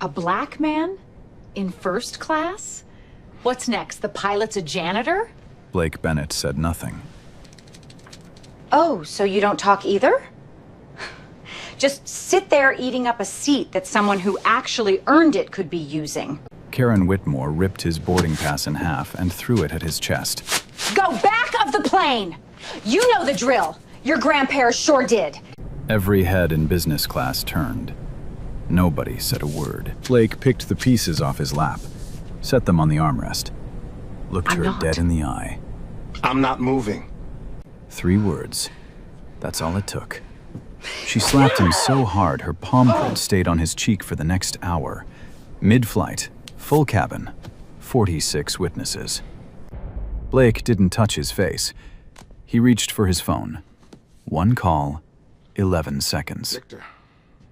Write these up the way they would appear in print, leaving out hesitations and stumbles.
A black man? In first class? What's next? The pilot's a janitor? Blake Bennett said nothing. Oh, so you don't talk either? Just sit there eating up a seat that someone who actually earned it could be using. Karen Whitmore ripped his boarding pass in half and threw it at his chest. Go back of the plane! You know the drill. Your grandparents sure did. Every head in business class turned. Nobody said a word. Blake picked the pieces off his lap, set them on the armrest, looked her dead in the eye. I'm not moving. 3 words. That's all it took. She slapped him so hard her palm print stayed on his cheek for the next hour. Mid-flight, full cabin, 46 witnesses. Blake didn't touch his face. He reached for his phone. 1 call, 11 seconds. Victor.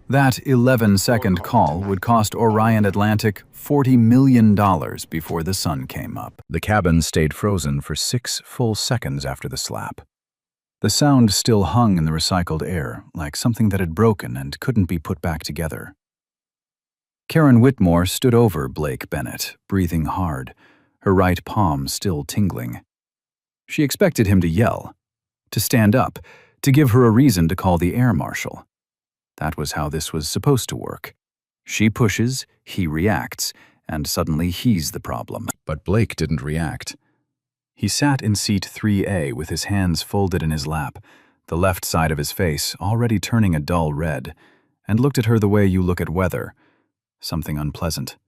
That 11-second call would cost Orion Atlantic $40 million before the sun came up. The cabin stayed frozen for 6 full seconds after the slap. The sound still hung in the recycled air, like something that had broken and couldn't be put back together. Karen Whitmore stood over Blake Bennett, breathing hard, her right palm still tingling. She expected him to yell, to stand up, to give her a reason to call the air marshal. That was how this was supposed to work. She pushes, he reacts, and suddenly he's the problem. But Blake didn't react. He sat in seat 3A with his hands folded in his lap, the left side of his face already turning a dull red, and looked at her the way you look at weather. Something unpleasant.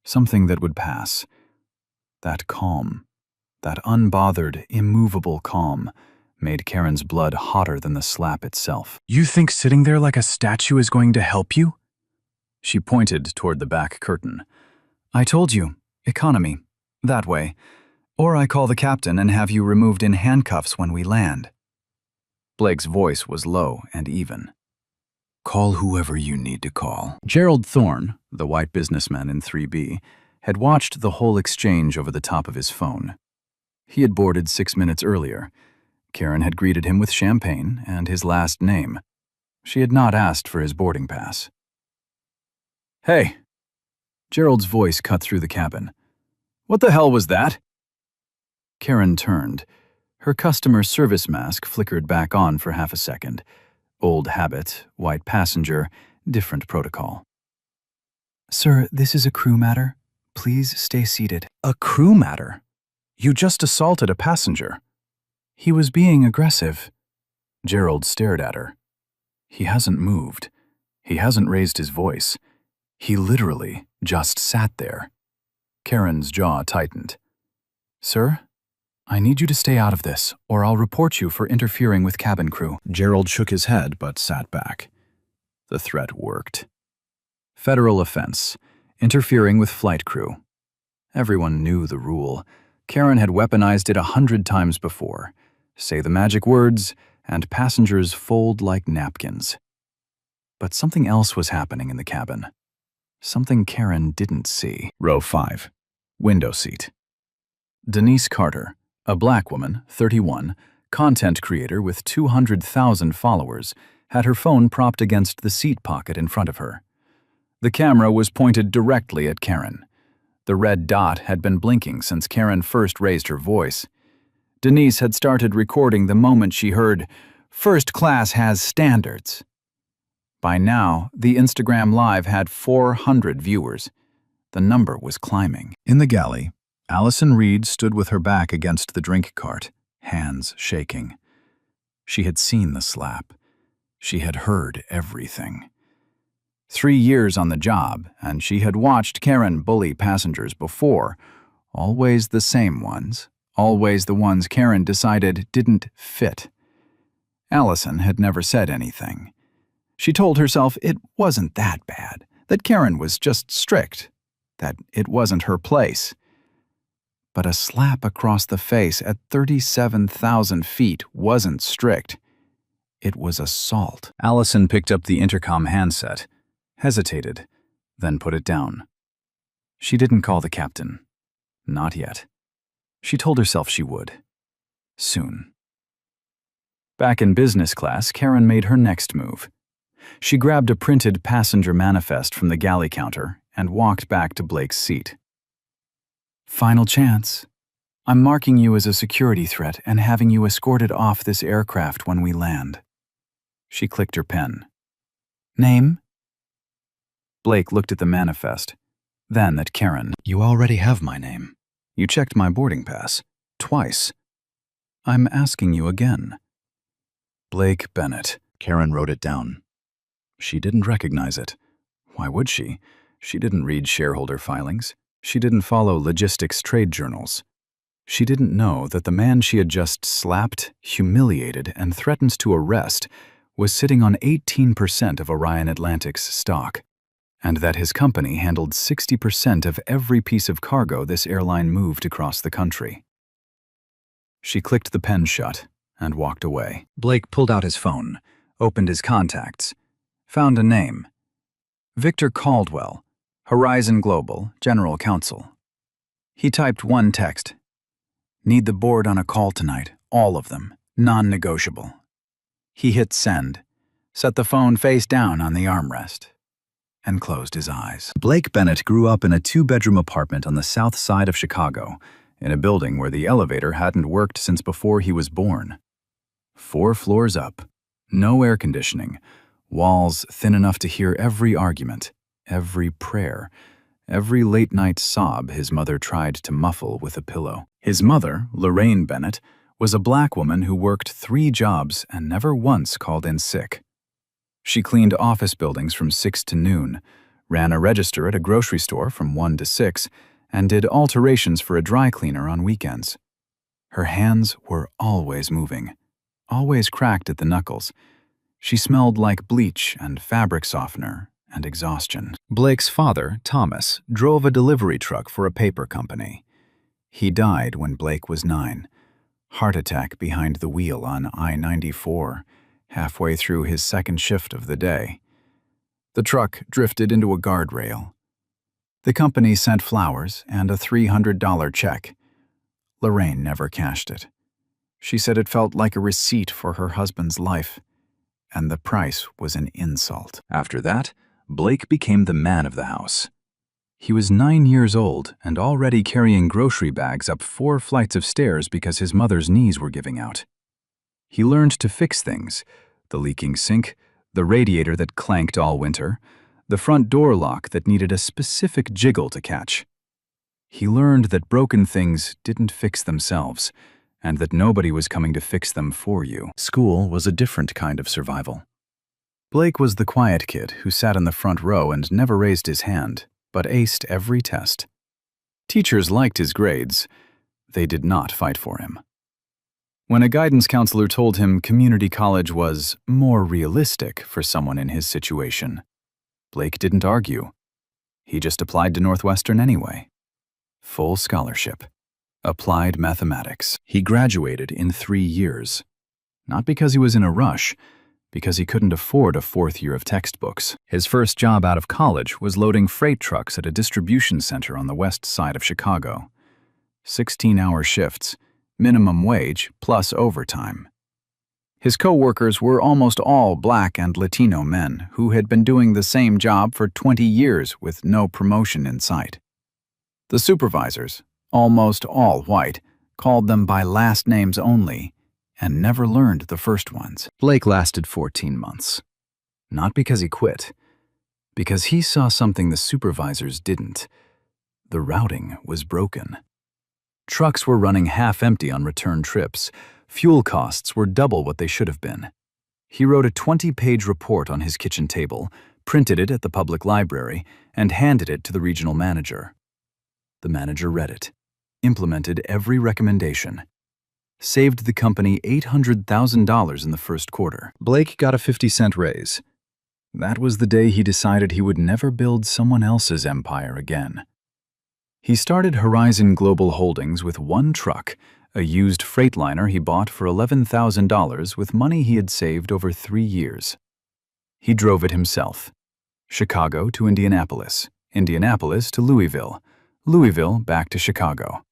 Something that would pass. That calm, that unbothered, immovable calm, made Karen's blood hotter than the slap itself. "You think sitting there like a statue is going to help you?" She pointed toward the back curtain. "I told you, economy, that way. Or I call the captain and have you removed in handcuffs when we land." Blake's voice was low and even. "Call whoever you need to call." Gerald Thorne, the white businessman in 3B, had watched the whole exchange over the top of his phone. He had boarded 6 minutes earlier. Karen had greeted him with champagne and his last name. She had not asked for his boarding pass. "Hey!" Gerald's voice cut through the cabin. "What the hell was that?" Karen turned. Her customer service mask flickered back on for half a second. Old habit, white passenger, different protocol. "Sir, this is a crew matter. Please stay seated." "A crew matter? You just assaulted a passenger." "He was being aggressive." Gerald stared at her. He hasn't moved. He hasn't raised his voice. He literally just sat there. Karen's jaw tightened. "Sir, I need you to stay out of this, or I'll report you for interfering with cabin crew." Gerald shook his head but sat back. The threat worked. Federal offense, interfering with flight crew. Everyone knew the rule. Karen had weaponized it 100 times before. Say the magic words, and passengers fold like napkins. But something else was happening in the cabin. Something Karen didn't see. Row 5. Window seat. Denise Carter, a black woman, 31, content creator with 200,000 followers, had her phone propped against the seat pocket in front of her. The camera was pointed directly at Karen. The red dot had been blinking since Karen first raised her voice. Denise had started recording the moment she heard, "First class has standards." By now, the Instagram Live had 400 viewers. The number was climbing. In the galley, Allison Reed stood with her back against the drink cart, hands shaking. She had seen the slap. She had heard everything. 3 years on the job, and she had watched Karen bully passengers before, always the same ones, always the ones Karen decided didn't fit. Allison had never said anything. She told herself it wasn't that bad, that Karen was just strict, that it wasn't her place. But a slap across the face at 37,000 feet wasn't strict. It was assault. Allison picked up the intercom handset, hesitated, then put it down. She didn't call the captain. Not yet. She told herself she would. Soon. Back in business class, Karen made her next move. She grabbed a printed passenger manifest from the galley counter and walked back to Blake's seat. "Final chance. I'm marking you as a security threat and having you escorted off this aircraft when we land." She clicked her pen. "Name?" Blake looked at the manifest, then at Karen. "You already have my name. You checked my boarding pass. Twice. I'm asking you again." "Blake Bennett." Karen wrote it down. She didn't recognize it. Why would she? She didn't read shareholder filings. She didn't follow logistics trade journals. She didn't know that the man she had just slapped, humiliated, and threatened to arrest was sitting on 18% of Orion Atlantic's stock, and that his company handled 60% of every piece of cargo this airline moved across the country. She clicked the pen shut and walked away. Blake pulled out his phone, opened his contacts, found a name. Victor Caldwell, Horizon Global, General Counsel. He typed one text. "Need the board on a call tonight, all of them, non-negotiable." He hit send, set the phone face down on the armrest, and closed his eyes. Blake Bennett grew up in a two-bedroom apartment on the south side of Chicago, in a building where the elevator hadn't worked since before he was born. 4 floors up, no air conditioning, walls thin enough to hear every argument, every prayer, every late-night sob his mother tried to muffle with a pillow. His mother, Lorraine Bennett, was a black woman who worked 3 jobs and never once called in sick. She cleaned office buildings from 6 to noon, ran a register at a grocery store from 1 to 6, and did alterations for a dry cleaner on weekends. Her hands were always moving, always cracked at the knuckles. She smelled like bleach and fabric softener and exhaustion. Blake's father, Thomas, drove a delivery truck for a paper company. He died when Blake was 9. Heart attack behind the wheel on I-94, halfway through his second shift of the day. The truck drifted into a guardrail. The company sent flowers and a $300 check. Lorraine never cashed it. She said it felt like a receipt for her husband's life, and the price was an insult. After that, Blake became the man of the house. He was 9 years old and already carrying grocery bags up 4 flights of stairs because his mother's knees were giving out. He learned to fix things: the leaking sink, the radiator that clanked all winter, the front door lock that needed a specific jiggle to catch. He learned that broken things didn't fix themselves, and that nobody was coming to fix them for you. School was a different kind of survival. Blake was the quiet kid who sat in the front row and never raised his hand, but aced every test. Teachers liked his grades. They did not fight for him. When a guidance counselor told him community college was more realistic for someone in his situation, Blake didn't argue. He just applied to Northwestern anyway. Full scholarship. Applied mathematics. He graduated in 3 years. Not because he was in a rush, because he couldn't afford a 4th year of textbooks. His first job out of college was loading freight trucks at a distribution center on the west side of Chicago. 16-hour shifts, minimum wage plus overtime. His co-workers were almost all Black and Latino men who had been doing the same job for 20 years with no promotion in sight. The supervisors, almost all white, called them by last names only, and never learned the first ones. Blake lasted 14 months. Not because he quit, because he saw something the supervisors didn't. The routing was broken. Trucks were running half empty on return trips. Fuel costs were double what they should have been. He wrote a 20-page report on his kitchen table, printed it at the public library, and handed it to the regional manager. The manager read it, implemented every recommendation, saved the company $800,000 in the first quarter. Blake got a 50-cent raise. That was the day he decided he would never build someone else's empire again. He started Horizon Global Holdings with 1 truck, a used Freightliner he bought for $11,000 with money he had saved over 3 years. He drove it himself. Chicago to Indianapolis, Indianapolis to Louisville, Louisville back to Chicago.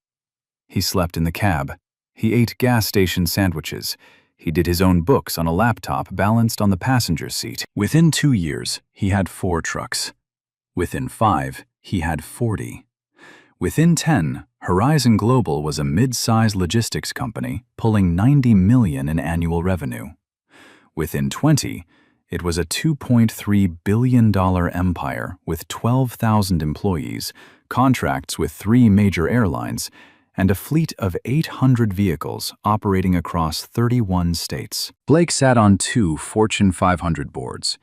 He slept in the cab. He ate gas station sandwiches. He did his own books on a laptop balanced on the passenger seat. Within 2 years, he had 4 trucks. Within 5, He had 40. Within 10, Horizon Global was a mid-size logistics company pulling $90 million in annual revenue. Within 20, it was a $2.3 billion empire with 12,000 employees, contracts with 3 major airlines, and a fleet of 800 vehicles operating across 31 states. Blake sat on 2 Fortune 500 boards.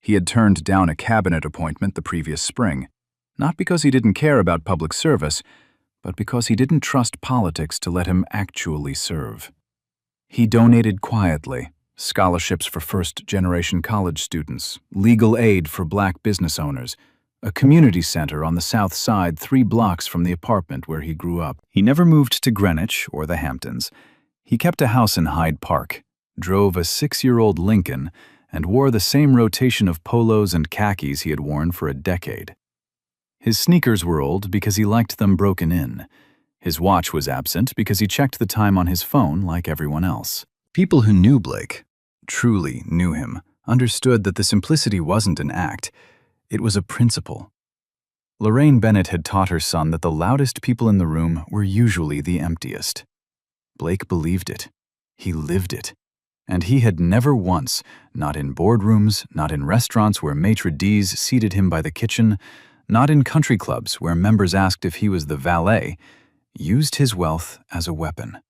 He had turned down a cabinet appointment the previous spring, not because he didn't care about public service, but because he didn't trust politics to let him actually serve. He donated quietly, scholarships for first-generation college students, legal aid for black business owners, a community center on the South Side 3 blocks from the apartment where he grew up. He never moved to Greenwich or the Hamptons. He kept a house in Hyde Park, drove a 6-year-old Lincoln, and wore the same rotation of polos and khakis he had worn for a decade. His sneakers were old because he liked them broken in. His watch was absent because he checked the time on his phone like everyone else. People who knew Blake, truly knew him, understood that the simplicity wasn't an act, it was a principle. Lorraine Bennett had taught her son that the loudest people in the room were usually the emptiest. Blake believed it. He lived it. And he had never once, not in boardrooms, not in restaurants where maitre d's seated him by the kitchen, not in country clubs where members asked if he was the valet, used his wealth as a weapon.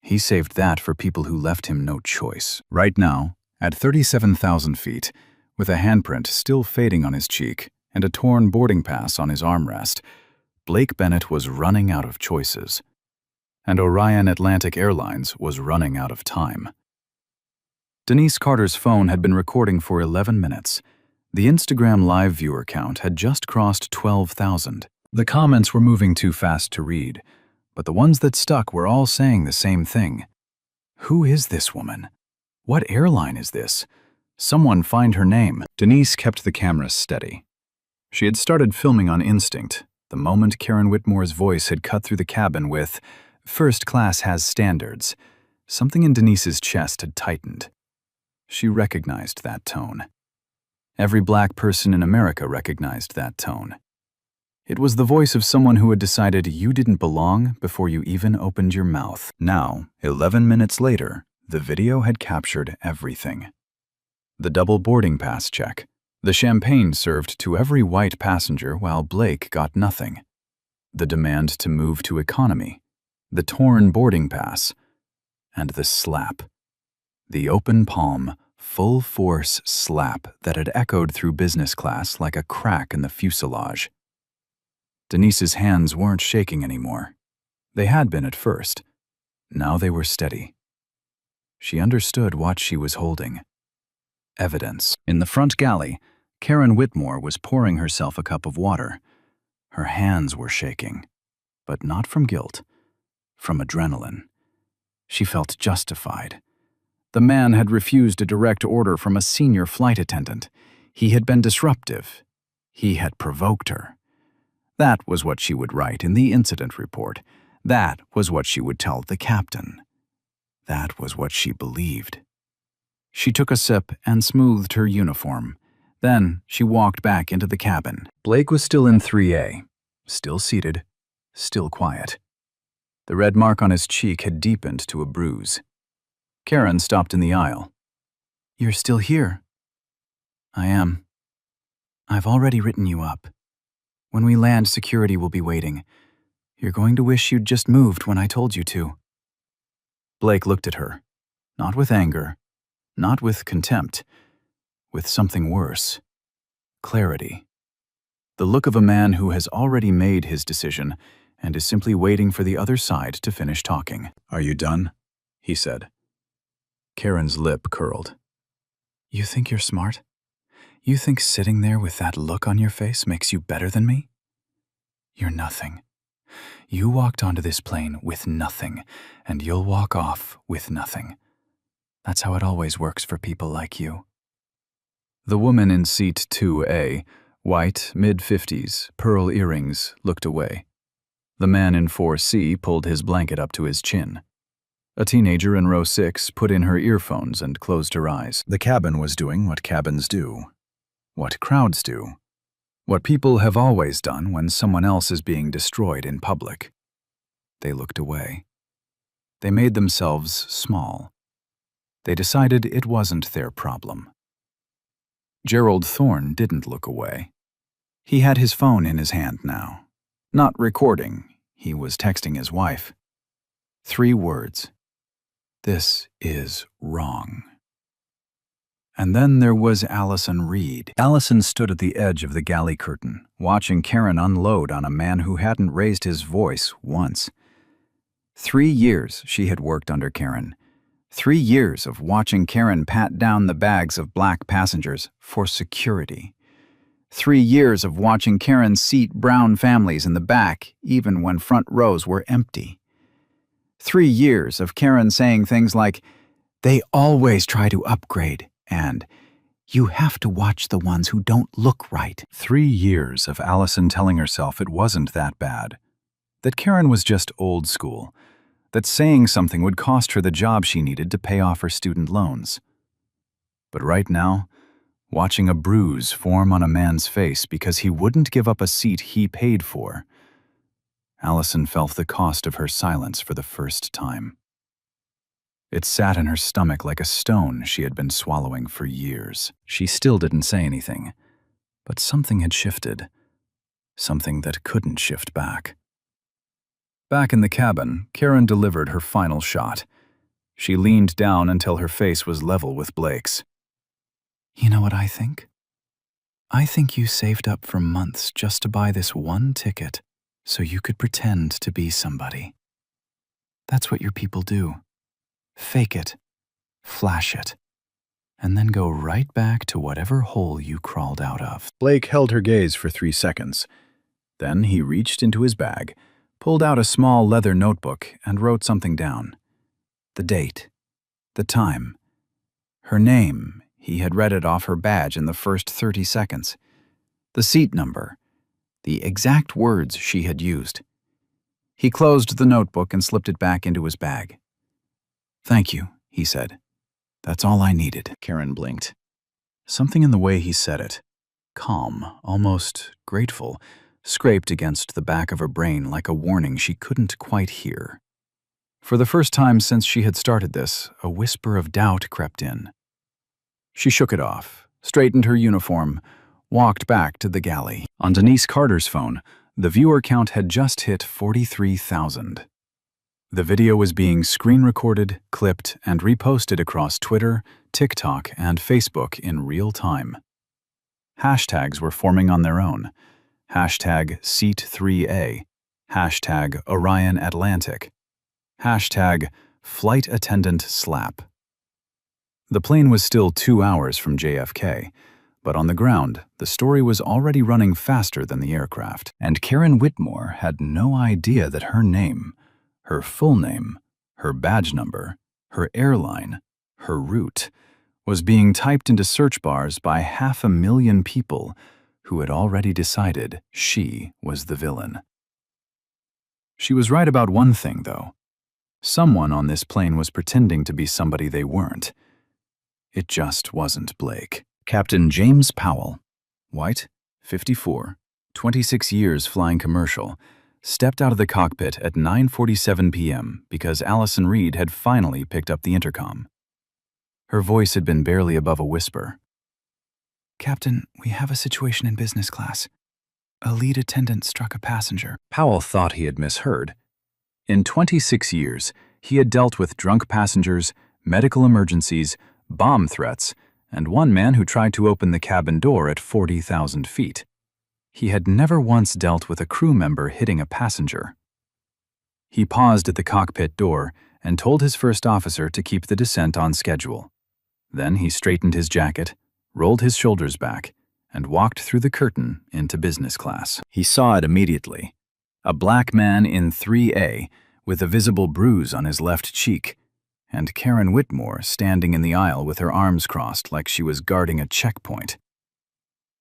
He saved that for people who left him no choice. Right now, at 37,000 feet, with a handprint still fading on his cheek and a torn boarding pass on his armrest, Blake Bennett was running out of choices. And Orion Atlantic Airlines was running out of time. Denise Carter's phone had been recording for 11 minutes. The Instagram live viewer count had just crossed 12,000. The comments were moving too fast to read, but the ones that stuck were all saying the same thing. Who is this woman? What airline is this? Someone find her name. Denise kept the camera steady. She had started filming on instinct, the moment Karen Whitmore's voice had cut through the cabin with, "First class has standards." Something in Denise's chest had tightened. She recognized that tone. Every black person in America recognized that tone. It was the voice of someone who had decided you didn't belong before you even opened your mouth. Now, 11 minutes later, the video had captured everything. The double boarding pass check, the champagne served to every white passenger while Blake got nothing, the demand to move to economy, the torn boarding pass, and the slap. The open palm, full-force slap that had echoed through business class like a crack in the fuselage. Denise's hands weren't shaking anymore. They had been at first. Now they were steady. She understood what she was holding. Evidence. In the front galley, Karen Whitmore was pouring herself a cup of water. Her hands were shaking, but not from guilt, from adrenaline. She felt justified. The man had refused a direct order from a senior flight attendant. He had been disruptive. He had provoked her. That was what she would write in the incident report. That was what she would tell the captain. That was what she believed. She took a sip and smoothed her uniform. Then she walked back into the cabin. Blake was still in 3A, still seated, still quiet. The red mark on his cheek had deepened to a bruise. Karen stopped in the aisle. "You're still here." "I am. I've already written you up. When we land, security will be waiting. You're going to wish you'd just moved when I told you to." Blake looked at her, not with anger, not with contempt, with something worse. Clarity. The look of a man who has already made his decision and is simply waiting for the other side to finish talking. "Are you done?" he said. Karen's lip curled. "You think you're smart? You think sitting there with that look on your face makes you better than me? You're nothing. You walked onto this plane with nothing, and you'll walk off with nothing. That's how it always works for people like you." The woman in seat 2A, white, mid-50s, pearl earrings, looked away. The man in 4C pulled his blanket up to his chin. A teenager in row 6 put in her earphones and closed her eyes. The cabin was doing what cabins do, what crowds do, What people have always done when someone else is being destroyed in public. They looked away. They made themselves small. They decided it wasn't their problem. Gerald Thorne didn't look away. He had his phone in his hand now. Not recording, he was texting his wife. 3 words. This is wrong. And then there was Allison Reed. Allison stood at the edge of the galley curtain, watching Karen unload on a man who hadn't raised his voice once. 3 years she had worked under Karen. 3 years of watching Karen pat down the bags of black passengers for security. 3 years of watching Karen seat brown families in the back, even when front rows were empty. 3 years of Karen saying things like, "They always try to upgrade," and "You have to watch the ones who don't look right." 3 years of Allison telling herself it wasn't that bad, that Karen was just old school, that saying something would cost her the job she needed to pay off her student loans. But right now, watching a bruise form on a man's face because he wouldn't give up a seat he paid for, Allison felt the cost of her silence for the first time. It sat in her stomach like a stone she had been swallowing for years. She still didn't say anything, but something had shifted, something that couldn't shift back. Back in the cabin, Karen delivered her final shot. She leaned down until her face was level with Blake's. "You know what I think? I think you saved up for months just to buy this one ticket so you could pretend to be somebody. That's what your people do. Fake it, flash it, and then go right back to whatever hole you crawled out of." Blake held her gaze for 3 seconds. Then he reached into his bag, pulled out a small leather notebook, and wrote something down. The date, the time, her name. He had read it off her badge in the first 30 seconds. The seat number, the exact words she had used. He closed the notebook and slipped it back into his bag. "Thank you," he said. "That's all I needed." Karen blinked. Something in the way he said it, calm, almost grateful, scraped against the back of her brain like a warning she couldn't quite hear. For the first time since she had started this, a whisper of doubt crept in. She shook it off, straightened her uniform, walked back to the galley. On Denise Carter's phone, the viewer count had just hit 43,000. The video was being screen recorded, clipped, and reposted across Twitter, TikTok, and Facebook in real time. Hashtags were forming on their own. Hashtag Seat3A, hashtag Orion Atlantic, hashtag Flight Attendant Slap. The plane was still 2 hours from JFK, but on the ground, the story was already running faster than the aircraft, and Karen Whitmore had no idea that her name, her full name, her badge number, her airline, her route, was being typed into search bars by 500,000 people who had already decided she was the villain. She was right about one thing, though. Someone on this plane was pretending to be somebody they weren't. It just wasn't Blake. Captain James Powell, white, 54, 26 years flying commercial, stepped out of the cockpit at 9:47 p.m. because Allison Reed had finally picked up the intercom. Her voice had been barely above a whisper. "Captain, we have a situation in business class. A lead attendant struck a passenger." Powell thought he had misheard. In 26 years, he had dealt with drunk passengers, medical emergencies, bomb threats, and one man who tried to open the cabin door at 40,000 feet. He had never once dealt with a crew member hitting a passenger. He paused at the cockpit door and told his first officer to keep the descent on schedule. Then he straightened his jacket, rolled his shoulders back, and walked through the curtain into business class. He saw it immediately. A black man in 3A with a visible bruise on his left cheek, and Karen Whitmore standing in the aisle with her arms crossed like she was guarding a checkpoint.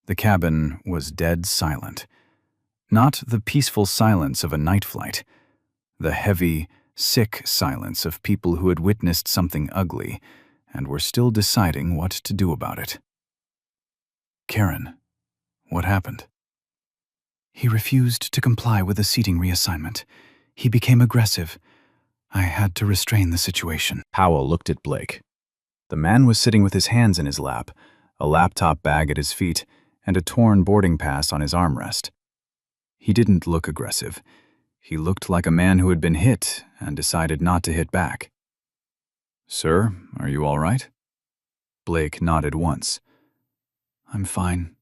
The cabin was dead silent. Not the peaceful silence of a night flight. The heavy, sick silence of people who had witnessed something ugly and were still deciding what to do about it. "Karen, what happened?" He refused to comply with the seating reassignment. He became aggressive. I had to restrain the situation. Powell looked at Blake. The man was sitting with his hands in his lap, a laptop bag at his feet, and a torn boarding pass on his armrest. He didn't look aggressive. He looked like a man who had been hit and decided not to hit back. "Sir, are you all right?" Blake nodded once. "I'm fine.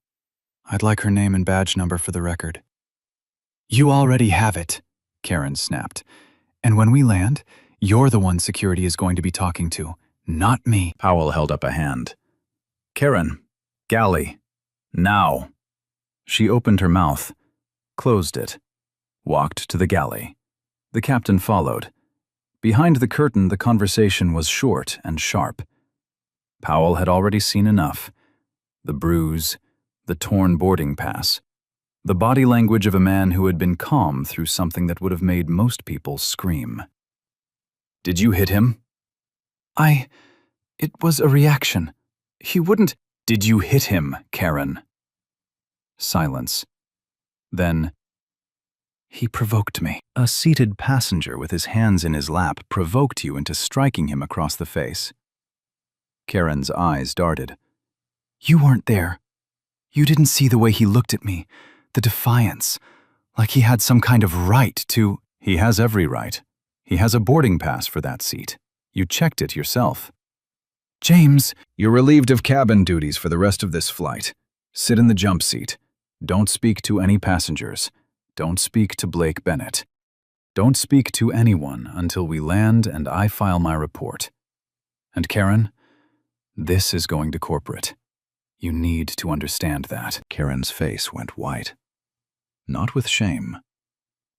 I'd like her name and badge number for the record." "You already have it," Karen snapped. "And when we land, you're the one security is going to be talking to, not me." Powell held up a hand. "Karen, galley, now." She opened her mouth, closed it, walked to the galley. The captain followed. Behind the curtain, the conversation was short and sharp. Powell had already seen enough. The bruise, the torn boarding pass, the body language of a man who had been calm through something that would have made most people scream. "Did you hit him?" It was a reaction. He wouldn't." "Did you hit him, Karen?" Silence. Then, "He provoked me." A seated passenger with his hands in his lap provoked you into striking him across the face. Karen's eyes darted. "You weren't there. You didn't see the way he looked at me, the defiance, like he had some kind of right to—" "He has every right. He has a boarding pass for that seat. You checked it yourself." "James!" "You're relieved of cabin duties for the rest of this flight. Sit in the jump seat. Don't speak to any passengers. Don't speak to Blake Bennett. Don't speak to anyone until we land and I file my report. And Karen, this is going to corporate. You need to understand that." Karen's face went white. Not with shame.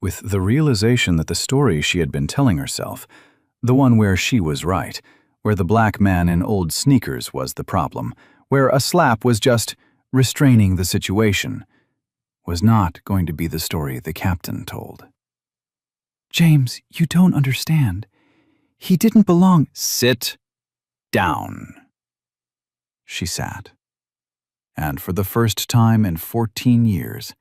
With the realization that the story she had been telling herself, the one where she was right, where the black man in old sneakers was the problem, where a slap was just restraining the situation, was not going to be the story the captain told. "James, you don't understand. He didn't belong—" "Sit down." She sat. And for the first time in 14 years,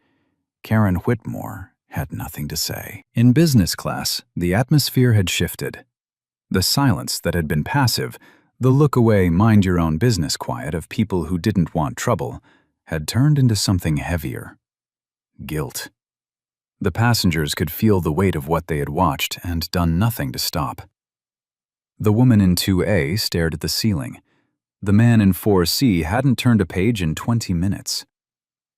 Karen Whitmore had nothing to say. In business class, the atmosphere had shifted. The silence that had been passive, the look-away, mind-your-own-business quiet of people who didn't want trouble, had turned into something heavier. Guilt. The passengers could feel the weight of what they had watched and done nothing to stop. The woman in 2A stared at the ceiling. The man in 4C hadn't turned a page in 20 minutes.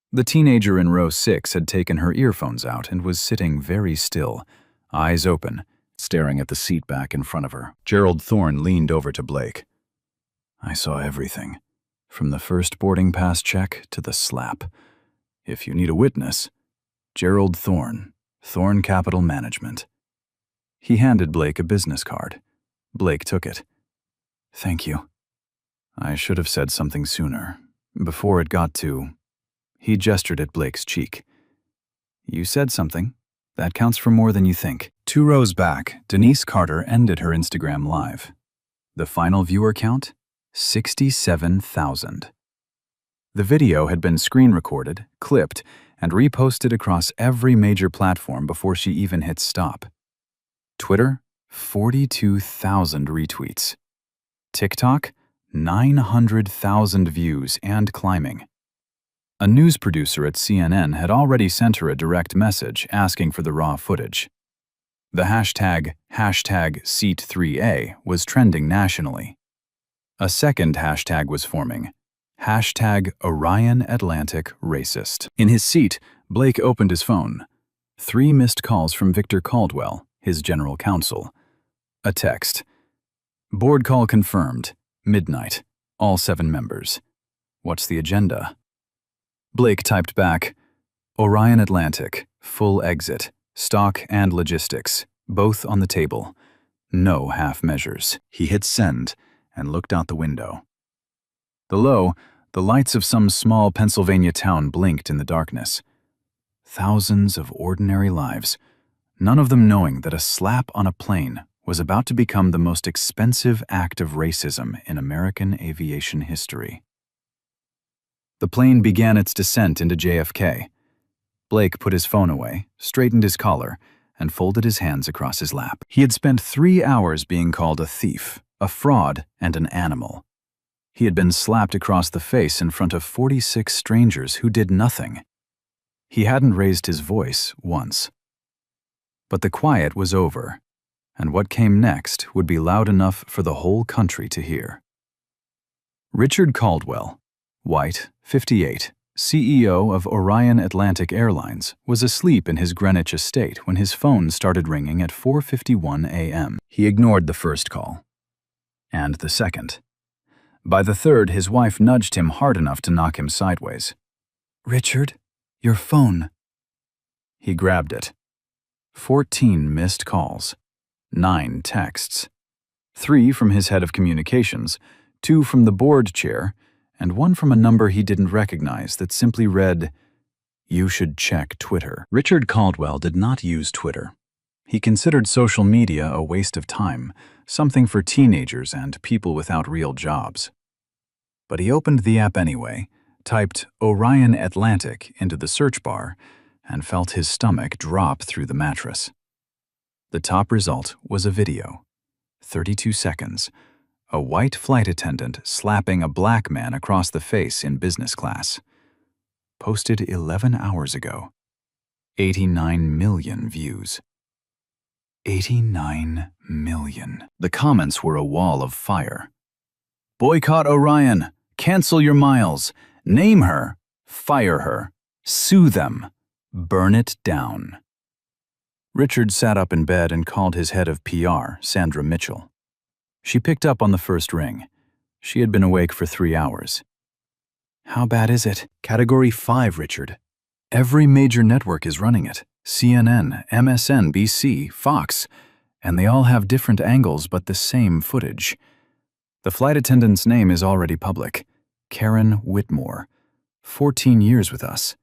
The teenager in row 6 had taken her earphones out and was sitting very still, eyes open, staring at the seat back in front of her. Gerald Thorne leaned over to Blake. "I saw everything, from the first boarding pass check to the slap. If you need a witness, Gerald Thorne, Thorne Capital Management." He handed Blake a business card. Blake took it. "Thank you. I should have said something sooner, before it got to—" He gestured at Blake's cheek. "You said something. That counts for more than you think." 2 rows back, Denise Carter ended her Instagram Live. The final viewer count? 67,000. The video had been screen recorded, clipped, and reposted across every major platform before she even hit stop. Twitter, 42,000 retweets. TikTok, 900,000 views and climbing. A news producer at CNN had already sent her a direct message asking for the raw footage. The hashtag #Seat3A was trending nationally. A second hashtag was forming, #Orion Atlantic Racist. In his seat, Blake opened his phone. 3 missed calls from Victor Caldwell, his general counsel. A text. "Board call confirmed. Midnight. All 7 members. What's the agenda?" Blake typed back, "Orion Atlantic, full exit, stock and logistics, both on the table. No half measures." He hit send and looked out the window. Below, the lights of some small Pennsylvania town blinked in the darkness. Thousands of ordinary lives, none of them knowing that a slap on a plane was about to become the most expensive act of racism in American aviation history. The plane began its descent into JFK. Blake put his phone away, straightened his collar, and folded his hands across his lap. He had spent 3 hours being called a thief, a fraud, and an animal. He had been slapped across the face in front of 46 strangers who did nothing. He hadn't raised his voice once. But the quiet was over, and what came next would be loud enough for the whole country to hear. Richard Caldwell, white, 58, CEO of Orion Atlantic Airlines, was asleep in his Greenwich estate when his phone started ringing at 4:51 a.m. He ignored the first call. And the second. By the third, his wife nudged him hard enough to knock him sideways. "Richard, your phone." He grabbed it. 14 missed calls, 9 texts, 3 from his head of communications, 2 from the board chair, and 1 from a number he didn't recognize that simply read, "You should check Twitter." Richard Caldwell did not use Twitter. He considered social media a waste of time, something for teenagers and people without real jobs. But he opened the app anyway, typed Orion Atlantic into the search bar, and felt his stomach drop through the mattress. The top result was a video, 32 seconds, a white flight attendant slapping a black man across the face in business class. Posted 11 hours ago. 89 million views. 89 million. The comments were a wall of fire. "Boycott Orion. Cancel your miles. Name her. Fire her. Sue them. Burn it down." Richard sat up in bed and called his head of PR, Sandra Mitchell. She picked up on the first ring. She had been awake for 3 hours. "How bad is it?" "Category 5, Richard. Every major network is running it. CNN, MSNBC, Fox. And they all have different angles but the same footage. The flight attendant's name is already public. Karen Whitmore. 14 years with us.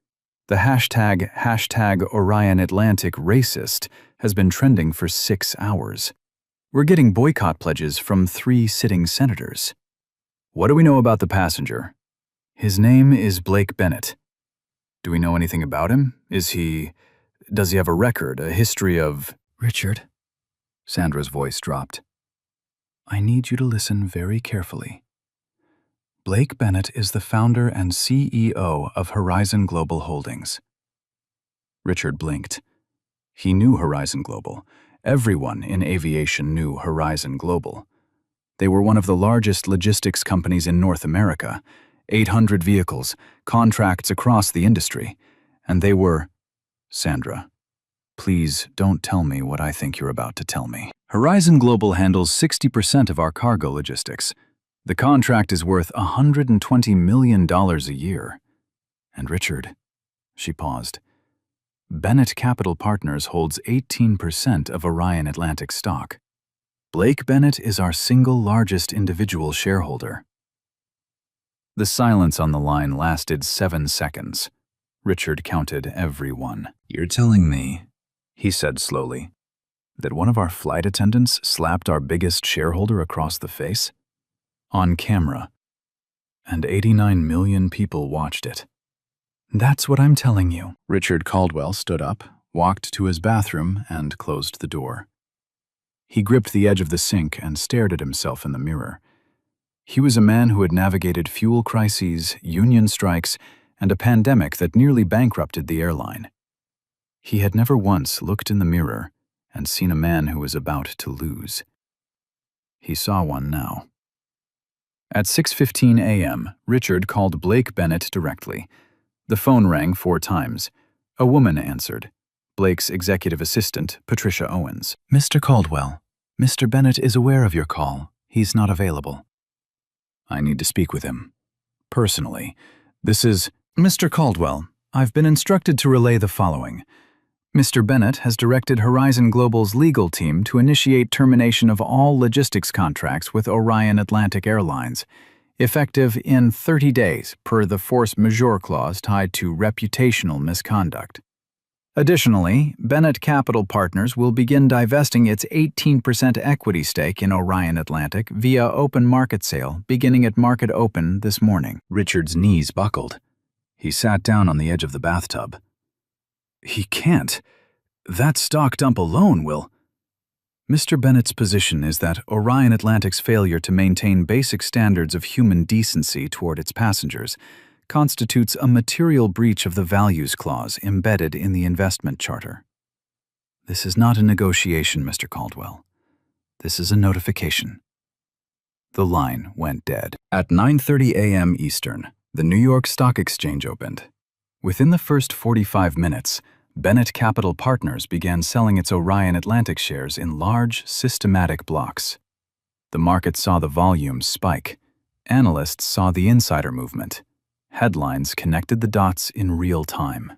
The hashtag Orion Atlantic racist has been trending for 6 hours. We're getting boycott pledges from 3 sitting senators. What do we know about the passenger? His name is Blake Bennett. Do we know anything about him? Does he have a record, a history of... Richard, Sandra's voice dropped. I need you to listen very carefully. Blake Bennett is the founder and CEO of Horizon Global Holdings. Richard blinked. He knew Horizon Global. Everyone in aviation knew Horizon Global. They were one of the largest logistics companies in North America, 800 vehicles, contracts across the industry, and they were... Sandra, please don't tell me what I think you're about to tell me. Horizon Global handles 60% of our cargo logistics. The contract is worth $120 million a year. And Richard, she paused. Bennett Capital Partners holds 18% of Orion Atlantic stock. Blake Bennett is our single largest individual shareholder. The silence on the line lasted 7 seconds. Richard counted every one. You're telling me, he said slowly, that one of our flight attendants slapped our biggest shareholder across the face? On camera. And 89 million people watched it. That's what I'm telling you. Richard Caldwell stood up, walked to his bathroom, and closed the door. He gripped the edge of the sink and stared at himself in the mirror. He was a man who had navigated fuel crises, union strikes, and a pandemic that nearly bankrupted the airline. He had never once looked in the mirror and seen a man who was about to lose. He saw one now. At 6:15 a.m., Richard called Blake Bennett directly. The phone rang 4 times. A woman answered. Blake's executive assistant, Patricia Owens. Mr. Caldwell, Mr. Bennett is aware of your call. He's not available. I need to speak with him. Personally. This is... Mr. Caldwell, I've been instructed to relay the following. Mr. Bennett has directed Horizon Global's legal team to initiate termination of all logistics contracts with Orion Atlantic Airlines, effective in 30 days per the force majeure clause tied to reputational misconduct. Additionally, Bennett Capital Partners will begin divesting its 18% equity stake in Orion Atlantic via open market sale beginning at market open this morning. Richard's knees buckled. He sat down on the edge of the bathtub. He can't. That stock dump alone will... Mr. Bennett's position is that Orion Atlantic's failure to maintain basic standards of human decency toward its passengers constitutes a material breach of the values clause embedded in the investment charter. This is not a negotiation, Mr. Caldwell. This is a notification. The line went dead. At 9:30 a.m. Eastern, the New York Stock Exchange opened. Within the first 45 minutes, Bennett Capital Partners began selling its Orion Atlantic shares in large, systematic blocks. The market saw the volumes spike. Analysts saw the insider movement. Headlines connected the dots in real time.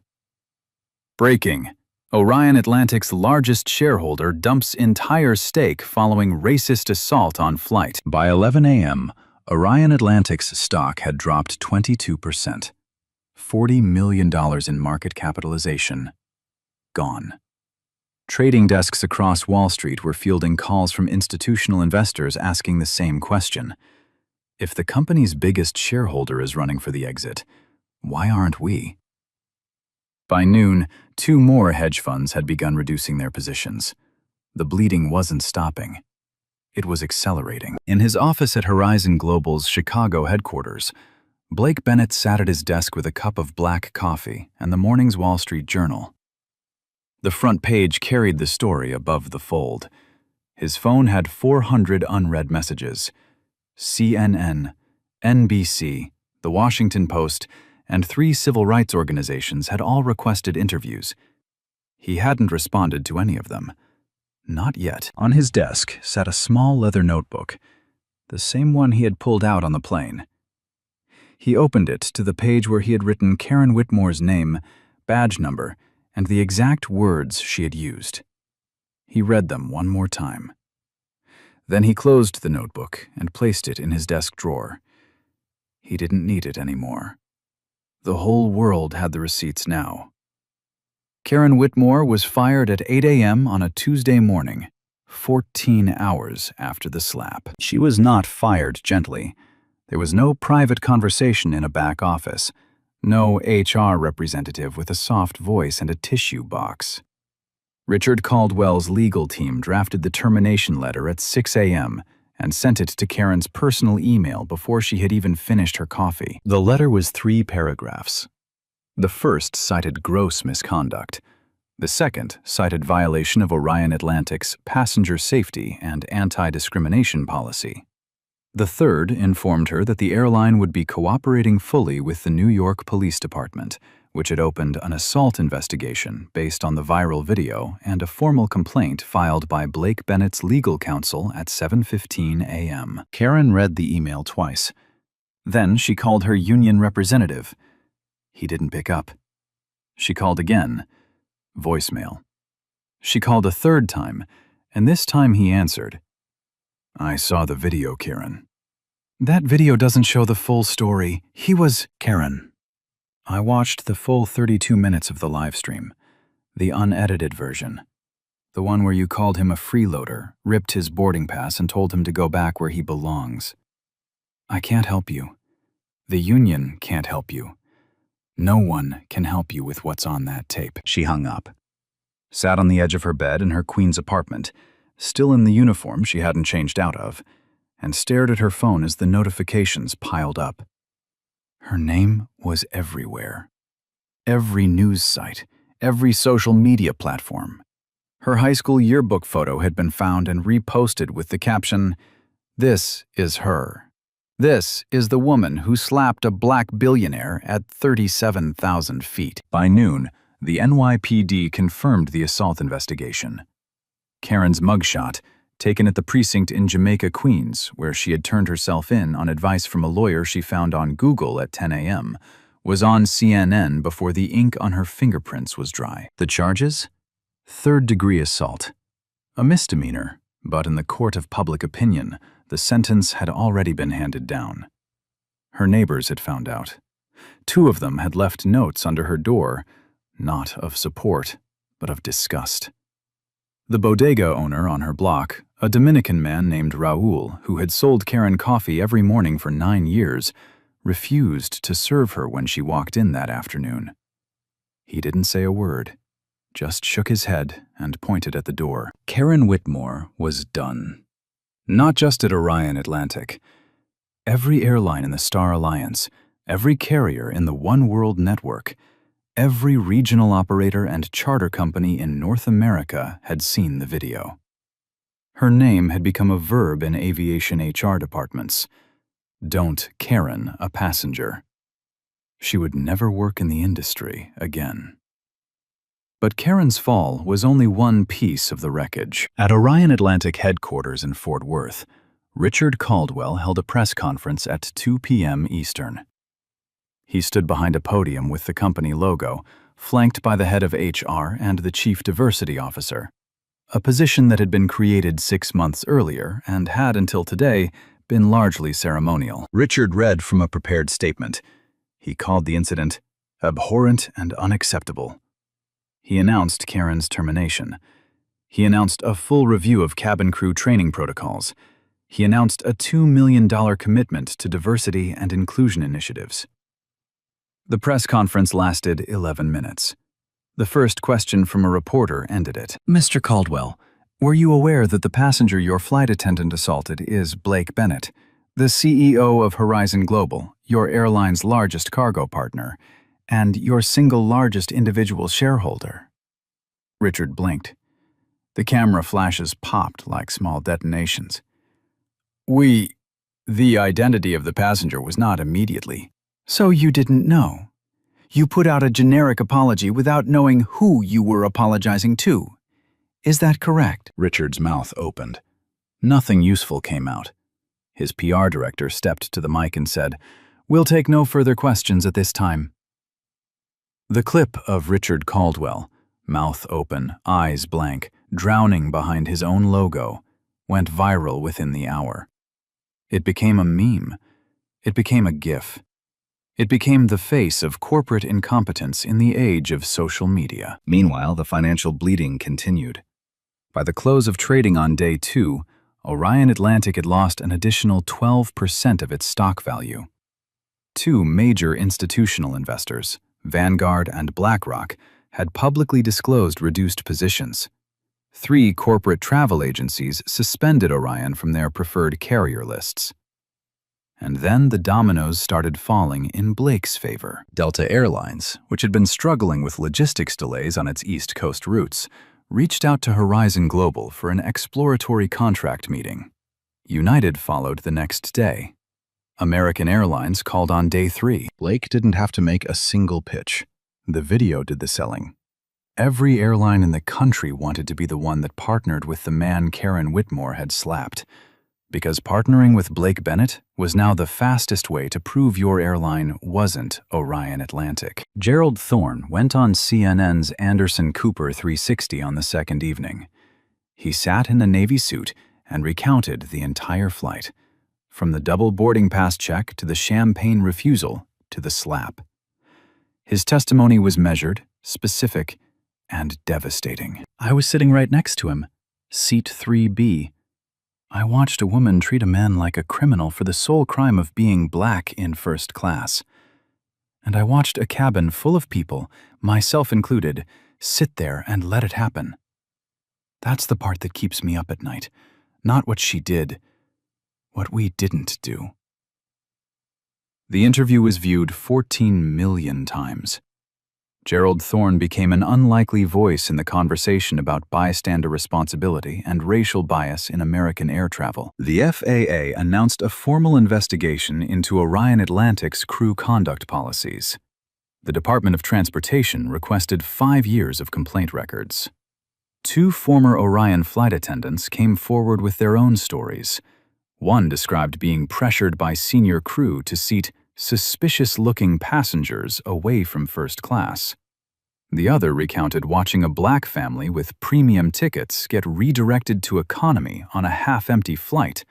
Breaking. Orion Atlantic's largest shareholder dumps entire stake following racist assault on flight. By 11 a.m., Orion Atlantic's stock had dropped 22%. $40 million in market capitalization. Gone. Trading desks across Wall Street were fielding calls from institutional investors asking the same question. If the company's biggest shareholder is running for the exit, why aren't we? By noon, 2 more hedge funds had begun reducing their positions. The bleeding wasn't stopping. It was accelerating. In his office at Horizon Global's Chicago headquarters, Blake Bennett sat at his desk with a cup of black coffee and the morning's Wall Street Journal. The front page carried the story above the fold. His phone had 400 unread messages. CNN, NBC, The Washington Post, and 3 civil rights organizations had all requested interviews. He hadn't responded to any of them. Not yet. On his desk sat a small leather notebook, the same one he had pulled out on the plane. He opened it to the page where he had written Karen Whitmore's name, badge number, and the exact words she had used. He read them one more time. Then he closed the notebook and placed it in his desk drawer. He didn't need it anymore. The whole world had the receipts now. Karen Whitmore was fired at 8 a.m. on a Tuesday morning, 14 hours after the slap. She was not fired gently. There was no private conversation in a back office, no HR representative with a soft voice and a tissue box. Richard Caldwell's legal team drafted the termination letter at 6 a.m. and sent it to Karen's personal email before she had even finished her coffee. The letter was 3 paragraphs. The first cited gross misconduct. The second cited violation of Orion Atlantic's passenger safety and anti-discrimination policy. The third informed her that the airline would be cooperating fully with the New York Police Department, which had opened an assault investigation based on the viral video and a formal complaint filed by Blake Bennett's legal counsel at 7:15 a.m. Karen read the email twice. Then she called her union representative. He didn't pick up. She called again. Voicemail. She called a third time, and this time he answered. I saw the video, Karen. That video doesn't show the full story. He was... Karen. I watched the full 32 minutes of the live stream, the unedited version. The one where you called him a freeloader, ripped his boarding pass, and told him to go back where he belongs. I can't help you. The union can't help you. No one can help you with what's on that tape. She hung up. Sat on the edge of her bed in her Queen's apartment, still in the uniform she hadn't changed out of, and stared at her phone as the notifications piled up. Her name was everywhere. Every news site, every social media platform. Her high school yearbook photo had been found and reposted with the caption, "This is her. This is the woman who slapped a black billionaire at 37,000 feet." By noon, the NYPD confirmed the assault investigation. Karen's mugshot, taken at the precinct in Jamaica, Queens, where she had turned herself in on advice from a lawyer she found on Google at 10 a.m., was on CNN before the ink on her fingerprints was dry. The charges? Third-degree assault. A misdemeanor, but in the court of public opinion, the sentence had already been handed down. Her neighbors had found out. 2 of them had left notes under her door, not of support, but of disgust. The bodega owner on her block, a Dominican man named Raul, who had sold Karen coffee every morning for 9 years, refused to serve her when she walked in that afternoon. He didn't say a word. just shook his head and pointed at the door. Karen Whitmore was done. Not just at Orion Atlantic. Every airline in the Star Alliance, every carrier in the One World network, every regional operator and charter company in North America had seen the video. Her name had become a verb in aviation HR departments. Don't Karen a passenger. She would never work in the industry again. But Karen's fall was only one piece of the wreckage. At Orion Atlantic headquarters in Fort Worth, Richard Caldwell held a press conference at 2 p.m. Eastern. He stood behind a podium with the company logo, flanked by the head of HR and the chief diversity officer, a position that had been created 6 months earlier and had until today been largely ceremonial. Richard read from a prepared statement. He called the incident abhorrent and unacceptable. He announced Karen's termination. He announced a full review of cabin crew training protocols. He announced a $2 million commitment to diversity and inclusion initiatives. The press conference lasted 11 minutes. The first question from a reporter ended it. Mr. Caldwell, were you aware that the passenger your flight attendant assaulted is Blake Bennett, the CEO of Horizon Global, your airline's largest cargo partner, and your single largest individual shareholder? Richard blinked. The camera flashes popped like small detonations. The identity of the passenger was not immediately. So you didn't know. You put out a generic apology without knowing who you were apologizing to. Is that correct? Richard's mouth opened. Nothing useful came out. His PR director stepped to the mic and said, "We'll take no further questions at this time." The clip of Richard Caldwell, mouth open, eyes blank, drowning behind his own logo, went viral within the hour. It became a meme. It became a GIF. It became the face of corporate incompetence in the age of social media. Meanwhile, the financial bleeding continued. By the close of trading on day 2, Orion Atlantic had lost an additional 12% of its stock value. 2 major institutional investors, Vanguard and BlackRock, had publicly disclosed reduced positions. 3 corporate travel agencies suspended Orion from their preferred carrier lists. And then the dominoes started falling in Blake's favor. Delta Airlines, which had been struggling with logistics delays on its East Coast routes, reached out to Horizon Global for an exploratory contract meeting. United followed the next day. American Airlines called on day 3. Blake didn't have to make a single pitch. The video did the selling. Every airline in the country wanted to be the one that partnered with the man Karen Whitmore had slapped, because partnering with Blake Bennett was now the fastest way to prove your airline wasn't Orion Atlantic. Gerald Thorne went on CNN's Anderson Cooper 360 on the second evening. He sat in a Navy suit and recounted the entire flight, from the double boarding pass check to the champagne refusal to the slap. His testimony was measured, specific, and devastating. I was sitting right next to him, seat 3B. I watched a woman treat a man like a criminal for the sole crime of being black in first class. And I watched a cabin full of people, myself included, sit there and let it happen. That's the part that keeps me up at night, not what she did, what we didn't do. The interview was viewed 14 million times. Gerald Thorne became an unlikely voice in the conversation about bystander responsibility and racial bias in American air travel. The FAA announced a formal investigation into Orion Atlantic's crew conduct policies. The Department of Transportation requested 5 years of complaint records. 2 former Orion flight attendants came forward with their own stories. One described being pressured by senior crew to seat suspicious-looking passengers away from first class. The other recounted watching a black family with premium tickets get redirected to economy on a half-empty flight,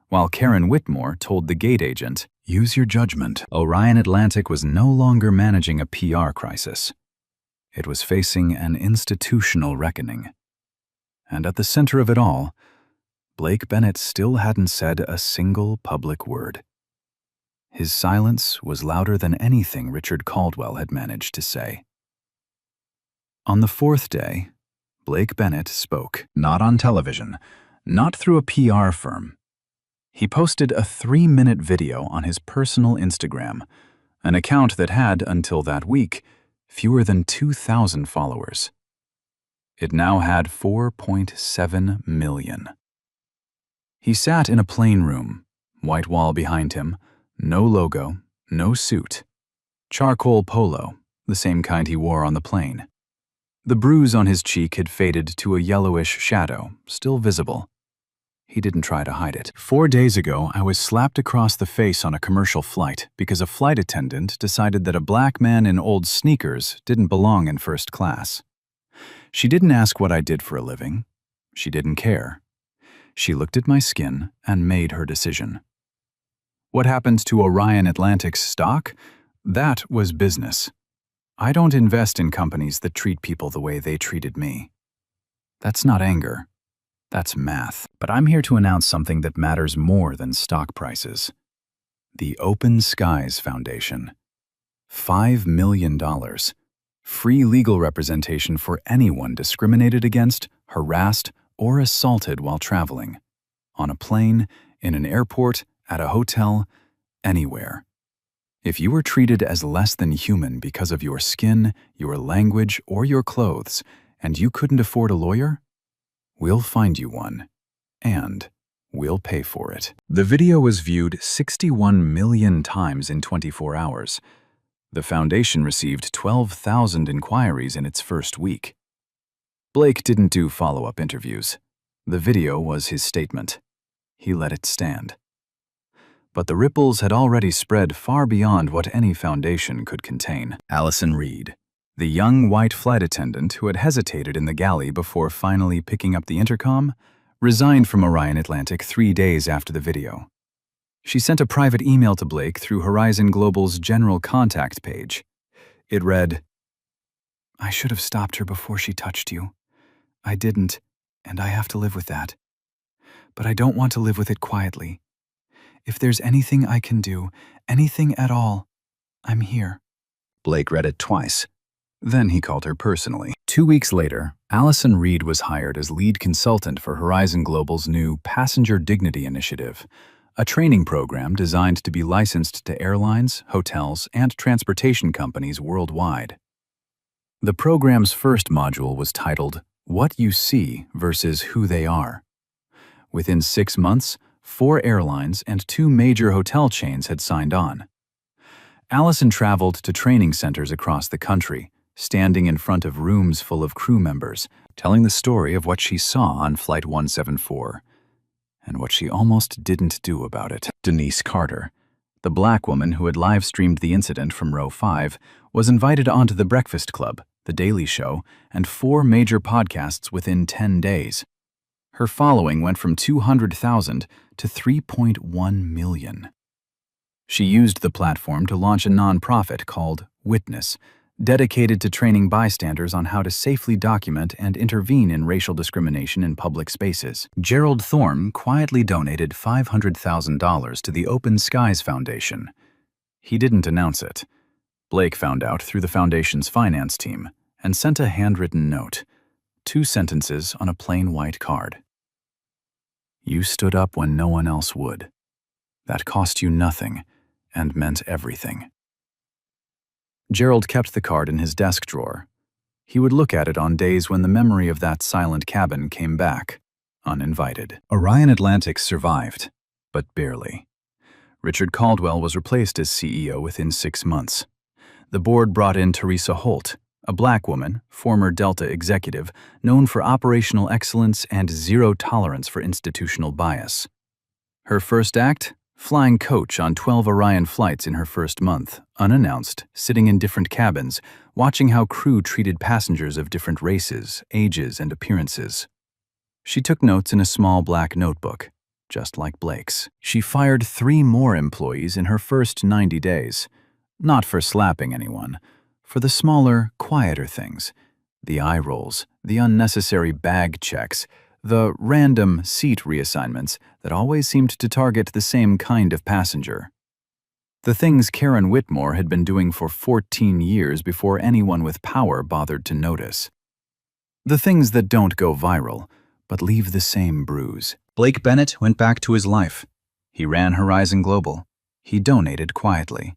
while Karen Whitmore told the gate agent, "Use your judgment." Orion Atlantic was no longer managing a PR crisis. It was facing an institutional reckoning. And at the center of it all, Blake Bennett still hadn't said a single public word. His silence was louder than anything Richard Caldwell had managed to say. On the fourth day, Blake Bennett spoke, not on television, not through a PR firm. He posted a 3-minute video on his personal Instagram, an account that had, until that week, fewer than 2,000 followers. It now had 4.7 million. He sat in a plain room, white wall behind him, no logo, no suit. Charcoal polo, the same kind he wore on the plane. The bruise on his cheek had faded to a yellowish shadow, still visible. He didn't try to hide it. 4 days ago, I was slapped across the face on a commercial flight because a flight attendant decided that a black man in old sneakers didn't belong in first class. She didn't ask what I did for a living. She didn't care. She looked at my skin and made her decision. What happened to Orion Atlantic's stock? That was business. I don't invest in companies that treat people the way they treated me. That's not anger. That's math. But I'm here to announce something that matters more than stock prices. The Open Skies Foundation. $5 million. Free legal representation for anyone discriminated against, harassed, or assaulted while traveling. On a plane, in an airport, at a hotel, anywhere. If you were treated as less than human because of your skin, your language, or your clothes, and you couldn't afford a lawyer, we'll find you one, and we'll pay for it. The video was viewed 61 million times in 24 hours. The foundation received 12,000 inquiries in its first week. Blake didn't do follow-up interviews. The video was his statement. He let it stand. But the ripples had already spread far beyond what any foundation could contain. Allison Reed, the young white flight attendant who had hesitated in the galley before finally picking up the intercom, resigned from Orion Atlantic 3 days after the video. She sent a private email to Blake through Horizon Global's general contact page. It read, "I should have stopped her before she touched you. I didn't, and I have to live with that. But I don't want to live with it quietly. If there's anything I can do, anything at all, I'm here." Blake read it twice. Then he called her personally. 2 weeks later, Allison Reed was hired as lead consultant for Horizon Global's new Passenger Dignity Initiative, a training program designed to be licensed to airlines, hotels, and transportation companies worldwide. The program's first module was titled, "What You See versus Who They Are." Within 6 months, 4 airlines and 2 major hotel chains had signed on. Allison traveled to training centers across the country, standing in front of rooms full of crew members, telling the story of what she saw on Flight 174, and what she almost didn't do about it. Denise Carter, the black woman who had live-streamed the incident from row 5, was invited onto The Breakfast Club, The Daily Show, and 4 major podcasts within 10 days. Her following went from 200,000 to 3.1 million. She used the platform to launch a nonprofit called Witness, dedicated to training bystanders on how to safely document and intervene in racial discrimination in public spaces. Gerald Thorne quietly donated $500,000 to the Open Skies Foundation. He didn't announce it. Blake found out through the foundation's finance team and sent a handwritten note, 2 sentences on a plain white card. "You stood up when no one else would. That cost you nothing and meant everything." Gerald kept the card in his desk drawer. He would look at it on days when the memory of that silent cabin came back, uninvited. Orion Atlantic survived, but barely. Richard Caldwell was replaced as CEO within 6 months. The board brought in Teresa Holt, a black woman, former Delta executive, known for operational excellence and zero tolerance for institutional bias. Her first act? Flying coach on 12 Orion flights in her first month, unannounced, sitting in different cabins, watching how crew treated passengers of different races, ages, and appearances. She took notes in a small black notebook, just like Blake's. She fired 3 more employees in her first 90 days, not for slapping anyone, for the smaller, quieter things, the eye rolls, the unnecessary bag checks, the random seat reassignments that always seemed to target the same kind of passenger. The things Karen Whitmore had been doing for 14 years before anyone with power bothered to notice. The things that don't go viral, but leave the same bruise. Blake Bennett went back to his life. He ran Horizon Global. He donated quietly.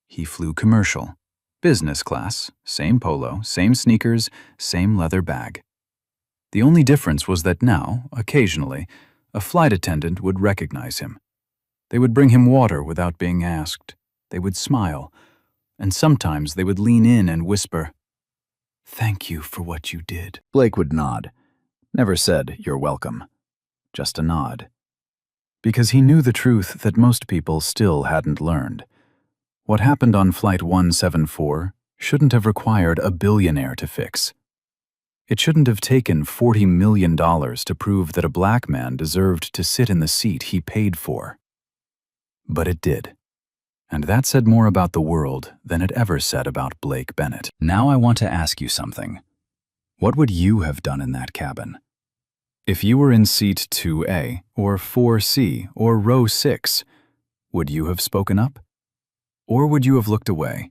He flew commercial. Business class, same polo, same sneakers, same leather bag. The only difference was that now, occasionally, a flight attendant would recognize him. They would bring him water without being asked. They would smile, and sometimes they would lean in and whisper, "Thank you for what you did." Blake would nod. Never said, "You're welcome." Just a nod. Because he knew the truth that most people still hadn't learned. What happened on Flight 174 shouldn't have required a billionaire to fix. It shouldn't have taken $40 million to prove that a black man deserved to sit in the seat he paid for. But it did. And that said more about the world than it ever said about Blake Bennett. Now I want to ask you something. What would you have done in that cabin? If you were in seat 2A, or 4C, or row 6, would you have spoken up? Or would you have looked away?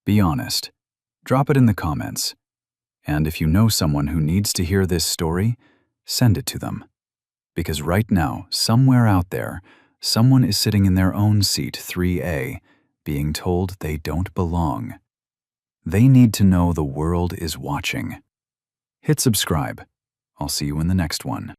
Be honest. Drop it in the comments. And if you know someone who needs to hear this story, send it to them. Because right now, somewhere out there, someone is sitting in their own seat 3A, being told they don't belong. They need to know the world is watching. Hit subscribe. I'll see you in the next one.